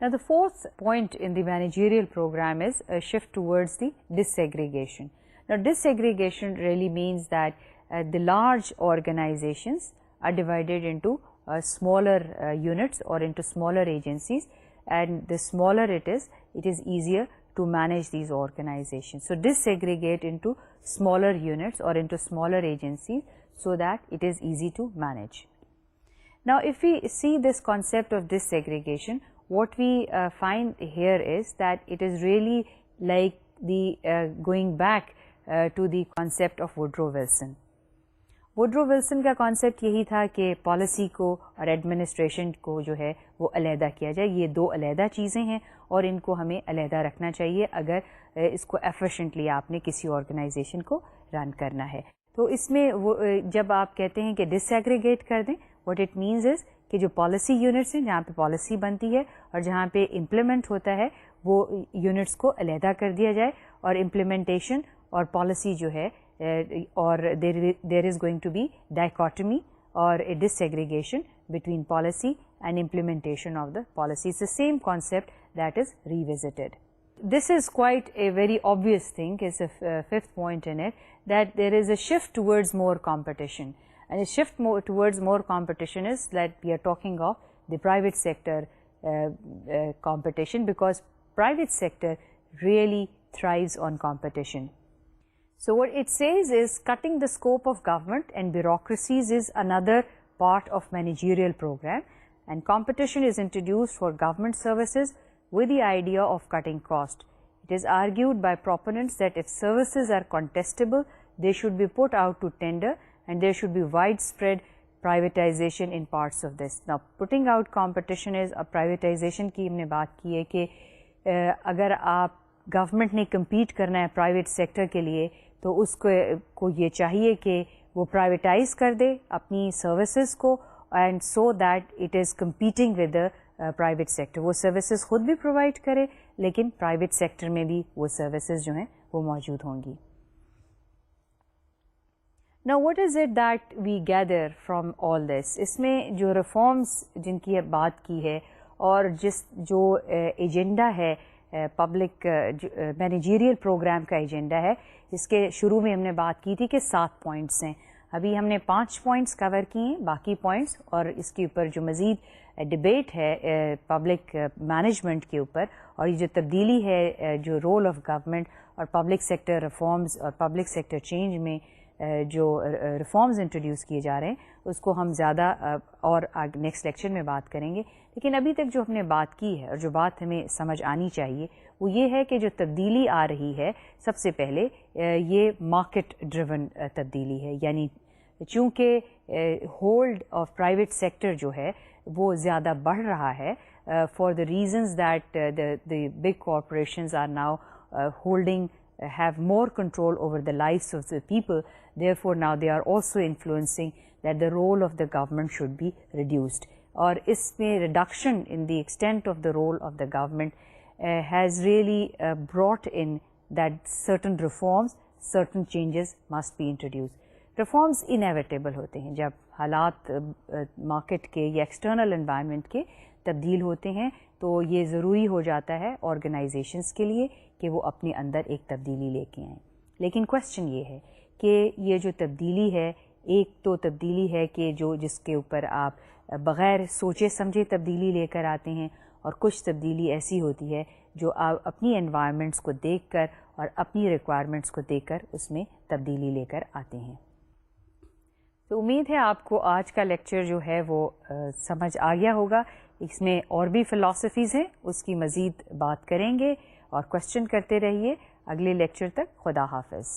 Now the fourth point in the managerial program is a shift towards the disaggregation. Now disaggregation really means that the large organizations are divided into smaller units or into smaller agencies, and the smaller it is easier to manage these organizations. So disaggregate into smaller units or into smaller agencies so that it is easy to manage. Now if we see this concept of disaggregation, what we find here is that it is really like the going back to the concept of Woodrow Wilson. Woodrow Wilson کا کانسیپٹ یہی تھا کہ پالیسی کو اور ایڈمنسٹریشن کو جو ہے وہ علیحدہ کیا جائے. یہ دو علیحدہ چیزیں ہیں اور ان کو ہمیں علیحدہ رکھنا چاہیے اگر اس کو ایفیشینٹلی آپ نے کسی آرگنائزیشن کو رن کرنا ہے. تو اس میں جب آپ کہتے ہیں کہ ڈس ایگریگیٹ کر دیں, واٹ اٹ مینز از کہ جو پالیسی یونٹس ہیں جہاں پہ پالیسی بنتی ہے اور جہاں پہ امپلیمنٹ ہوتا ہے وہ یونٹس کو علیحدہ کر دیا جائے, اور امپلیمنٹیشن اور پالیسی جو ہے اور there is going to be dichotomy or a disaggregation between policy and implementation of the policy. It's the same concept that is revisited. This is quite a very obvious thing, is a fifth point in it, that there is a shift towards more competition. And a shift towards more competition is that we are talking of the private sector competition, because private sector really thrives on competition. So what it says is cutting the scope of government and bureaucracies is another part of managerial program, and competition is introduced for government services with the idea of cutting cost. It is argued by proponents that if services are contestable, they should be put out to tender and there should be widespread privatization in parts of this. Now putting out competition is a privatization کی ہم نے بات کی ہے کہ اگر آپ گورنمنٹ نے کمپیٹ کرنا ہے پرائیویٹ سیکٹر کے لیے تو اس کو یہ چاہیے کہ وہ پرائیویٹائز کر دے اپنی سروسز کو, and so that it is competing with the private sector. وہ سروسز خود بھی پرووائڈ کرے لیکن پرائیویٹ سیکٹر میں بھی وہ سروسز جو ہیں وہ موجود ہوں گی. Now what is it that we gather from all this؟ اس میں جو ریفارمز جن کی بات کی ہے اور جو ایجنڈا ہے پبلک مینیجیریل پروگرام کا ایجنڈا ہے, اس کے شروع میں ہم نے بات کی تھی کہ 7 پوائنٹس ہیں. ابھی ہم نے 5 پوائنٹس کور کیے ہیں, باقی پوائنٹس اور اس کے اوپر جو مزید ڈبیٹ ہے پبلک مینجمنٹ کے اوپر, اور یہ جو تبدیلی ہے جو رول آف گورنمنٹ اور پبلک سیکٹر ریفارمز اور پبلک سیکٹر چینج میں جو ریفارمز انٹروڈیوس کیے جا رہے ہیں اس کو ہم زیادہ اور نیکسٹ لیکچر میں بات کریں گے. لیکن ابھی تک جو ہم نے بات کی ہے اور جو بات ہمیں سمجھ آنی چاہیے وہ یہ ہے کہ جو تبدیلی آ رہی ہے سب سے پہلے یہ مارکیٹ ڈریون تبدیلی ہے, یعنی چونکہ ہولڈ آف پرائیویٹ سیکٹر جو ہے وہ زیادہ بڑھ رہا ہے for the reasons that the big corporations are now have more control over the lives of the people. Therefore now they are also influencing that the role of the government should be reduced. اور اس میں reduction in the extent of the role of the government has really brought in that certain reforms, certain changes must be introduced. Reforms inevitable ہوتے ہیں جب حالات مارکیٹ کے یا ایکسٹرنل انوائرمنٹ کے تبدیل ہوتے ہیں, تو یہ ضروری ہو جاتا ہے آرگنائزیشنس کے لیے کہ وہ اپنے اندر ایک تبدیلی لے کے آئیں. لیکن کوشچن یہ ہے کہ یہ جو تبدیلی ہے, ایک تو تبدیلی ہے کہ جس کے اوپر آپ بغیر سوچے سمجھے تبدیلی لے کر آتے ہیں, اور کچھ تبدیلی ایسی ہوتی ہے جو آپ اپنی انوائرمنٹس کو دیکھ کر اور اپنی ریکوائرمنٹس کو دیکھ کر اس میں تبدیلی لے کر آتے ہیں. تو امید ہے آپ کو آج کا لیکچر جو ہے وہ سمجھ آ گیا ہوگا. اس میں اور بھی فلاسفیز ہیں, اس کی مزید بات کریں گے اور کوشچن کرتے رہیے. اگلے لیکچر تک خدا حافظ.